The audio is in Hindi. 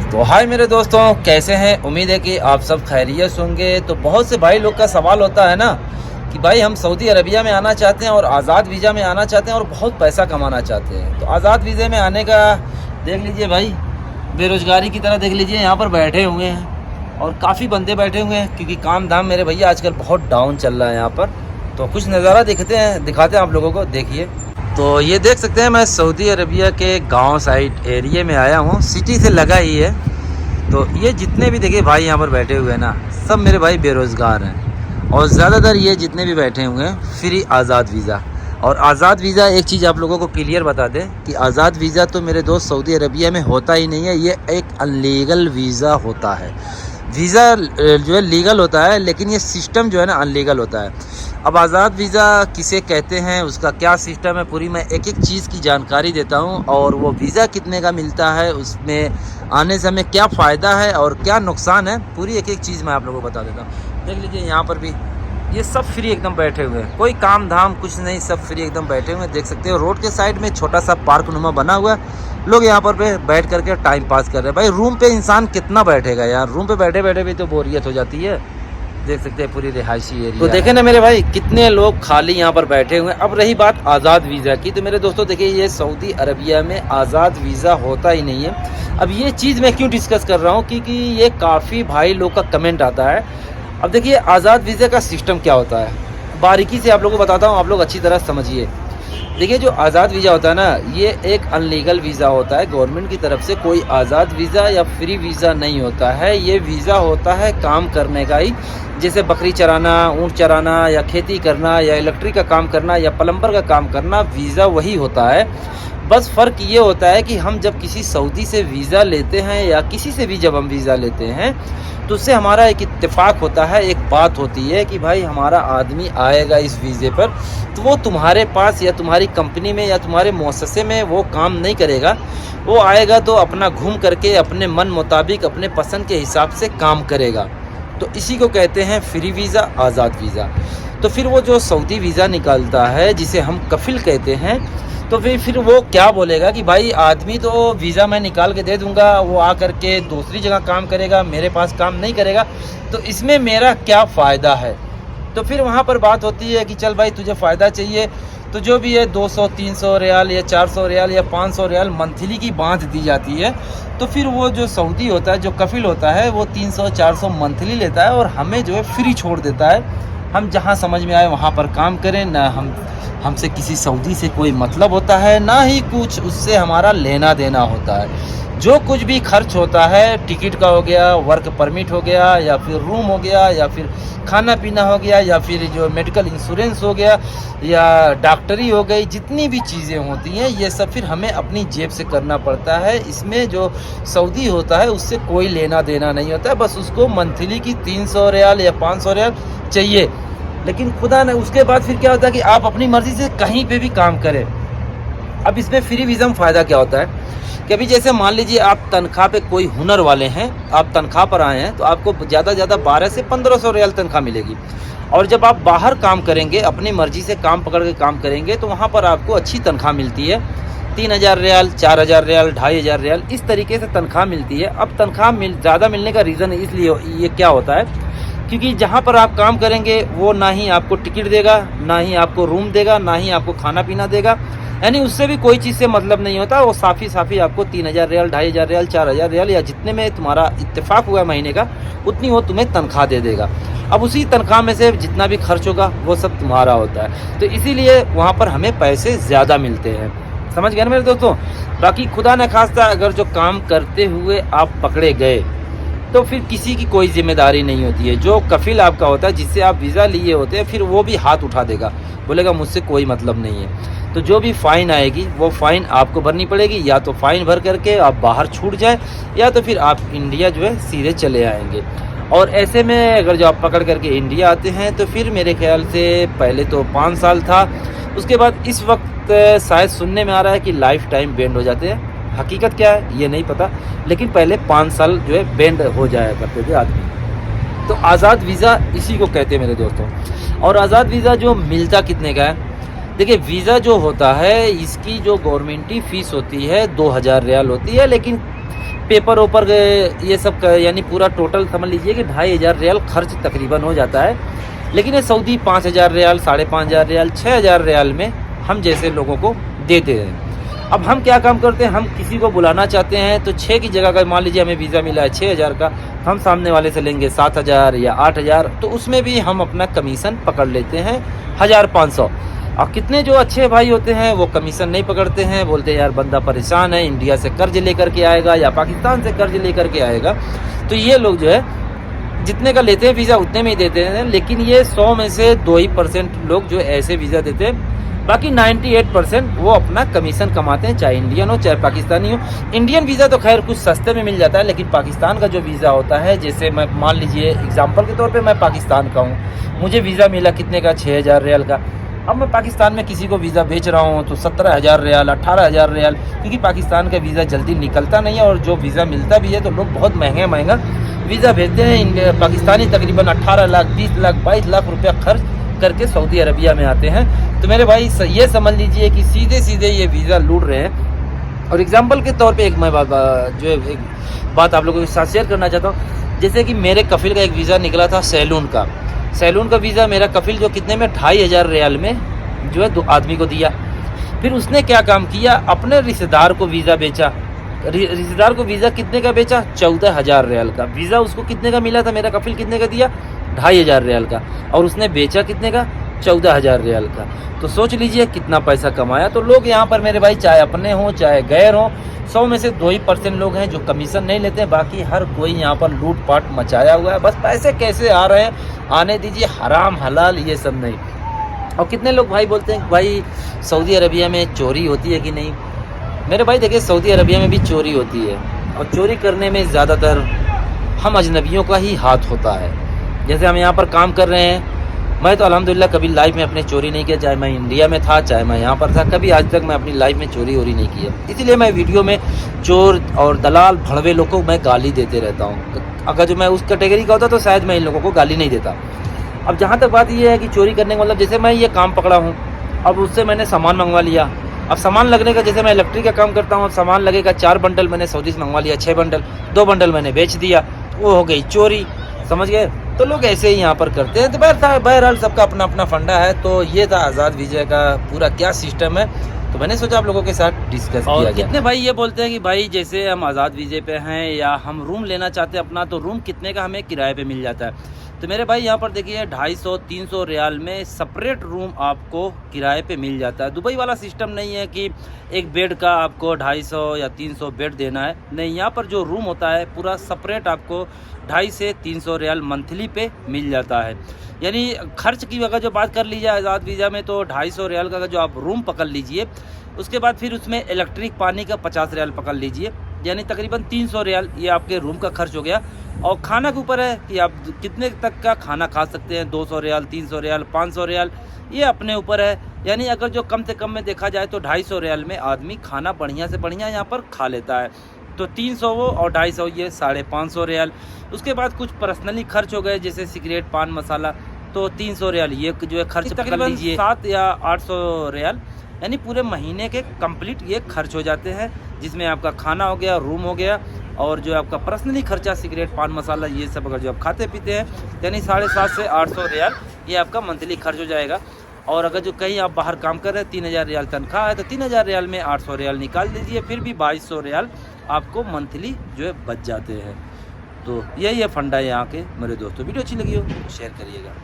तो हाय मेरे दोस्तों, कैसे हैं। उम्मीद है कि आप सब खैरियत होंगे। तो बहुत से भाई लोग का सवाल होता है ना कि भाई हम सऊदी अरबिया में आना चाहते हैं और आज़ाद वीज़ा में आना चाहते हैं और बहुत पैसा कमाना चाहते हैं। तो आज़ाद वीज़े में आने का देख लीजिए भाई, बेरोज़गारी की तरह देख लीजिए, यहाँ पर बैठे हुए हैं और काफ़ी बंदे बैठे हुए हैं क्योंकि काम धाम मेरे भैया आजकल बहुत डाउन चल रहा है यहाँ पर। तो कुछ नज़ारा दिखाते हैं आप लोगों को, देखिए। तो ये देख सकते हैं, मैं सऊदी अरबिया के गांव साइड एरिया में आया हूँ, सिटी से लगा ही है। तो ये जितने भी देखिए भाई यहाँ पर बैठे हुए हैं ना, सब मेरे भाई बेरोज़गार हैं और ज़्यादातर ये जितने भी बैठे हुए हैं फ्री आज़ाद वीज़ा। और आज़ाद वीज़ा, एक चीज़ आप लोगों को क्लियर बता दें कि आज़ाद वीज़ा तो मेरे दोस्त सऊदी अरबिया में होता ही नहीं है, ये एक अनलीगल वीज़ा होता है। वीज़ा जो है लीगल होता है, लेकिन ये सिस्टम जो है ना अनलीगल होता है। अब आज़ाद वीज़ा किसे कहते हैं, उसका क्या सिस्टम है, पूरी मैं एक एक चीज़ की जानकारी देता हूँ। और वो वीज़ा कितने का मिलता है, उसमें आने से हमें क्या फ़ायदा है और क्या नुकसान है, पूरी एक एक चीज़ मैं आप लोगों को बता देता हूँ। देख लीजिए यहाँ पर भी ये सब फ्री एकदम बैठे हुए हैं, कोई काम धाम कुछ नहीं, सब फ्री एकदम बैठे हुए हैं। देख सकते हो रोड के साइड में छोटा सा पार्क नुमा बना हुआ है, लोग यहाँ पर बैठ करके टाइम पास कर रहे हैं। भाई रूम पे इंसान कितना बैठेगा यार, रूम पे बैठे बैठे भी तो बोरियत हो जाती है। देख सकते हैं पूरी रिहायशी एरिया। तो देखे ना मेरे भाई, कितने लोग खाली यहाँ पर बैठे हुए हैं। अब रही बात आज़ाद वीज़ा की, तो मेरे दोस्तों देखिए, ये सऊदी अरबिया में आज़ाद वीज़ा होता ही नहीं है। अब ये चीज़ मैं क्यों डिस्कस कर रहा हूँ, क्योंकि ये काफ़ी भाई लोग का कमेंट आता है। अब देखिए आज़ाद वीज़ा का सिस्टम क्या होता है, बारीकी से आप लोगों को बताता हूँ, आप लोग अच्छी तरह समझिए। देखिए जो आज़ाद वीज़ा होता है ना, ये एक अनलीगल वीज़ा होता है। गवर्नमेंट की तरफ से कोई आज़ाद वीज़ा या फ्री वीज़ा नहीं होता है। ये वीज़ा होता है काम करने का ही, जैसे बकरी चराना, ऊँट चराना, या खेती करना, या इलेक्ट्रिक का काम करना, या प्लम्बर का काम करना, वीज़ा वही होता है। बस फ़र्क ये होता है कि हम जब किसी सऊदी से वीज़ा लेते हैं या किसी से भी जब हम वीज़ा लेते हैं, तो उससे हमारा एक इत्तेफाक होता है, एक बात होती है कि भाई हमारा आदमी आएगा इस वीज़े पर, तो वो तुम्हारे पास या तुम्हारी कंपनी में या तुम्हारे मुअस्ससे में वो काम नहीं करेगा। वो आएगा तो अपना घूम करके अपने मन मुताबिक अपने पसंद के हिसाब से काम करेगा। तो इसी को कहते हैं फ्री वीज़ा, आज़ाद वीज़ा। तो फिर वो जो सऊदी वीज़ा निकालता है, जिसे हम कफ़िल कहते हैं, तो फिर वो क्या बोलेगा कि भाई आदमी तो वीज़ा मैं निकाल के दे दूंगा, वो आ करके दूसरी जगह काम करेगा, मेरे पास काम नहीं करेगा, तो इसमें मेरा क्या फ़ायदा है। तो फिर वहाँ पर बात होती है कि चल भाई तुझे फ़ायदा चाहिए तो जो भी है 200-300 रियाल या 400 रियाल या 500 रियाल मंथली की बांध दी जाती है। तो फिर वो जो सऊदी होता है, जो कफ़िल होता है, वो 300-400 मंथली लेता है और हमें जो है फ्री छोड़ देता है। हम जहाँ समझ में आए वहाँ पर काम करें, ना हमसे किसी सऊदी से कोई मतलब होता है, ना ही कुछ उससे हमारा लेना देना होता है। जो कुछ भी खर्च होता है, टिकट का हो गया, वर्क परमिट हो गया, या फिर रूम हो गया, या फिर खाना पीना हो गया, या फिर जो मेडिकल इंश्योरेंस हो गया, या डॉक्टरी हो गई, जितनी भी चीज़ें होती हैं ये सब फिर हमें अपनी जेब से करना पड़ता है। इसमें जो सऊदी होता है उससे कोई लेना देना नहीं होता है, बस उसको मंथली की 300 रियाल या 500 रियाल चाहिए। लेकिन खुदा न, उसके बाद फिर क्या होता है कि आप अपनी मर्ज़ी से कहीं पे भी काम करें। अब इसमें फ्री वीज़ा में फ़ायदा क्या होता है कि अभी जैसे मान लीजिए आप तनख्वाह पे कोई हुनर वाले हैं, आप तनख्वाह पर आए हैं, तो आपको ज़्यादा से ज़्यादा 1200 से 1500 रियाल तनख्वाह मिलेगी। और जब आप बाहर काम करेंगे, अपनी मर्ज़ी से काम पकड़ के काम करेंगे, तो वहाँ पर आपको अच्छी तनख्वाह मिलती है। 3000 रियाल, 4000 रियाल, 2500 रियाल, इस तरीके से तनख्वाह मिलती है। अब तनख्वाह ज़्यादा मिलने का रीज़न इसलिए ये क्या होता है, क्योंकि जहाँ पर आप काम करेंगे वो ना ही आपको टिकट देगा, ना ही आपको रूम देगा, ना ही आपको खाना पीना देगा, यानी उससे भी कोई चीज़ से मतलब नहीं होता। वो साफ़ी आपको 3000 रियाल, 2500 रियाल, 4000 रियाल, या जितने में तुम्हारा इत्तेफाक हुआ महीने का, उतनी वो तुम्हें तनख्वाह दे देगा। अब उसी तनख्वाह में से जितना भी खर्च होगा वो सब तुम्हारा होता है। तो इसीलिए वहाँ पर हमें पैसे ज़्यादा मिलते हैं। समझ गए ना मेरे दोस्तों। बाकी खुदा न खास्ता अगर जो काम करते हुए आप पकड़े गए, तो फिर किसी की कोई जिम्मेदारी नहीं होती है। जो कफ़िल आपका होता है, जिससे आप वीज़ा लिए होते हैं, फिर वो भी हाथ उठा देगा, बोलेगा मुझसे कोई मतलब नहीं है। तो जो भी फ़ाइन आएगी वो फ़ाइन आपको भरनी पड़ेगी, या तो फ़ाइन भर करके आप बाहर छूट जाए, या तो फिर आप इंडिया जो है सीधे चले आएंगे। और ऐसे में अगर जो आप पकड़ करके इंडिया आते हैं, तो फिर मेरे ख्याल से पहले तो 5 साल था, उसके बाद इस वक्त शायद सुनने में आ रहा है कि लाइफ टाइम बैंड हो जाते हैं। हकीकत क्या है ये नहीं पता, लेकिन पहले 5 साल जो है बैंड हो जाया करते थे आदमी। तो आज़ाद वीज़ा इसी को कहते हैं मेरे दोस्तों। और आज़ाद वीज़ा जो मिलता कितने का है, देखिए वीज़ा जो होता है इसकी जो गवर्नमेंटी फ़ीस होती है 2000 रियाल होती है, लेकिन पेपर ओपर ये सब यानी पूरा टोटल समझ लीजिए कि 2500 रियाल खर्च तकरीबन हो जाता है। लेकिन ये सऊदी 5000 रियाल, 5500 रियाल, 6000 रियाल में हम जैसे लोगों को देते हैं। अब हम क्या काम करते हैं, हम किसी को बुलाना चाहते हैं तो 6 की जगह का मान लीजिए हमें वीज़ा मिला है 6000 का, हम सामने वाले से लेंगे 7000 या 8000, तो उसमें भी हम अपना कमीशन पकड़ लेते हैं 1500। और कितने जो अच्छे भाई होते हैं वो कमीशन नहीं पकड़ते हैं, बोलते हैं यार बंदा परेशान है, इंडिया से कर्ज लेकर के आएगा या पाकिस्तान से कर्ज लेकर के आएगा। तो ये लोग जो है जितने का लेते हैं वीज़ा उतने में ही देते हैं। लेकिन ये 100 में से 2% लोग जो ऐसे वीज़ा देते हैं, बाकी 98% वो अपना कमीशन कमाते हैं, चाहे इंडियन हो चाहे पाकिस्तानी हो। इंडियन वीज़ा तो खैर कुछ सस्ते में मिल जाता है, लेकिन पाकिस्तान का जो वीज़ा होता है, जैसे मैं मान लीजिए एग्जांपल के तौर पे मैं पाकिस्तान का हूँ, मुझे वीज़ा मिला कितने का, 6000 रियाल का। अब मैं पाकिस्तान में किसी को वीज़ा बेच रहा हूँ तो 17000 रियाल, 18000 रियाल, क्योंकि पाकिस्तान का वीज़ा जल्दी निकलता नहीं है, और जो वीज़ा मिलता भी है तो लोग बहुत महंगा वीज़ा भेजते हैं। पाकिस्तानी तकरीबन 18 लाख, 20 लाख, 22 लाख रुपया खर्च करके सऊदी अरबिया में आते हैं। तो मेरे भाई ये समझ लीजिए कि सीधे ये वीज़ा लूट रहे हैं। और एग्जांपल के तौर पे एक मैं एक बात आप लोगों के साथ शेयर करना चाहता हूँ। जैसे कि मेरे कफिल का एक वीज़ा निकला था सैलून का वीज़ा, मेरा कफिल जो कितने में 2500 रियाल में जो है 2 आदमी को दिया। फिर उसने क्या काम किया, अपने रिश्तेदार को वीज़ा बेचा। रिश्तेदार को वीज़ा कितने का बेचा, 14000 रियाल का। वीज़ा उसको कितने का मिला था, मेरा कफिल कितने का दिया, 2500 रियाल का, और उसने बेचा कितने का, 14000 रियाल का। तो सोच लीजिए कितना पैसा कमाया। तो लोग यहाँ पर मेरे भाई चाहे अपने हों चाहे गैर हों, 100 में से 2% लोग हैं जो कमीशन नहीं लेते हैं, बाकी हर कोई यहाँ पर लूटपाट मचाया हुआ है। बस पैसे कैसे आ रहे हैं आने दीजिए, हराम हलाल ये सब नहीं। और कितने लोग भाई बोलते हैं भाई सऊदी अरबिया में चोरी होती है कि नहीं। मेरे भाई देखिए सऊदी अरबिया में भी चोरी होती है, और चोरी करने में ज़्यादातर हम अजनबियों का ही हाथ होता है। जैसे हम यहाँ पर काम कर रहे हैं, मैं तो अल्हम्दुलिल्लाह कभी लाइफ में अपने चोरी नहीं किया, चाहे मैं इंडिया में था चाहे मैं यहाँ पर था, कभी आज तक मैं अपनी लाइफ में चोरी नहीं की है। इसीलिए मैं वीडियो में चोर और दलाल भड़वे लोगों को मैं गाली देते रहता हूँ। अगर जो मैं उस कैटेगरी का होता तो शायद मैं इन लोगों को गाली नहीं देता। अब जहाँ तक बात ये है कि चोरी करने का मतलब, जैसे मैं ये काम पकड़ा हूँ, अब उससे मैंने सामान मंगवा लिया। अब सामान लगने का, जैसे मैं इलेक्ट्रिक का काम करता हूँ, अब सामान लगेगा 4 बंडल मैंने सऊदी से मंगवा लिया, 6 बंडल, 2 बंडल मैंने बेच दिया, वो हो गई चोरी, समझ गए। तो लोग ऐसे ही यहाँ पर करते हैं। तो बहरहाल सबका अपना अपना फंडा है। तो ये था आज़ाद वीज़ा का पूरा क्या सिस्टम है, तो मैंने सोचा आप लोगों के साथ डिस्कस किया जाए। कितने भाई ये बोलते हैं कि भाई जैसे हम आज़ाद वीज़े पे हैं या हम रूम लेना चाहते हैं अपना, तो रूम कितने का हमें किराए पे मिल जाता है। तो मेरे भाई यहाँ पर देखिए 250-300 रियाल में सेपरेट रूम आपको किराए पे मिल जाता है। दुबई वाला सिस्टम नहीं है कि एक बेड का आपको 250 या 300 बेड देना है, नहीं, यहाँ पर जो रूम होता है पूरा सेपरेट आपको 250 से 300 रियाल मंथली पे मिल जाता है। यानी खर्च की अगर जो बात कर लीजिए आज़ाद वीज़ा में, तो 250 रियाल का जो आप रूम पकड़ लीजिए, उसके बाद फिर उसमें इलेक्ट्रिक पानी का 50 रियाल पकड़ लीजिए, यानी तकरीबन 300 रियाल ये आपके रूम का खर्च हो गया। और खाना के ऊपर है कि आप कितने तक का खाना खा सकते हैं, 200 रियाल, 300 रियाल, 500 रियाल, ये अपने ऊपर है। यानी अगर जो कम से कम में देखा जाए तो 250 रियाल में आदमी खाना बढ़िया से बढ़िया यहाँ पर खा लेता है। तो 300 वो और 250 ये 550 रियाल। उसके बाद कुछ पर्सनली खर्च हो गए, जैसे सिगरेट, पान मसाला, तो 300 रियाल ये जो है खर्च कर लीजिए, 7 या 800 रियाल, यानी पूरे महीने के कंप्लीट ये खर्च हो जाते हैं, जिसमें आपका खाना हो गया, रूम हो गया, और जो आपका पर्सनली खर्चा सिगरेट, पान मसाला, ये सब अगर जो आप खाते पीते हैं, यानी 750 से 800 रियाल ये आपका मंथली खर्च हो जाएगा। और अगर जो कहीं आप बाहर काम कर रहे हैं, 3000 रियाल तनख्वाह है, तो 3000 रियाल में 800 रियाल निकाल दीजिए, फिर भी 2200 रियाल आपको मंथली जो है बच जाते हैं। तो यही है फंडा है यहाँ के। मेरे दोस्तों वीडियो अच्छी लगी हो शेयर करिएगा।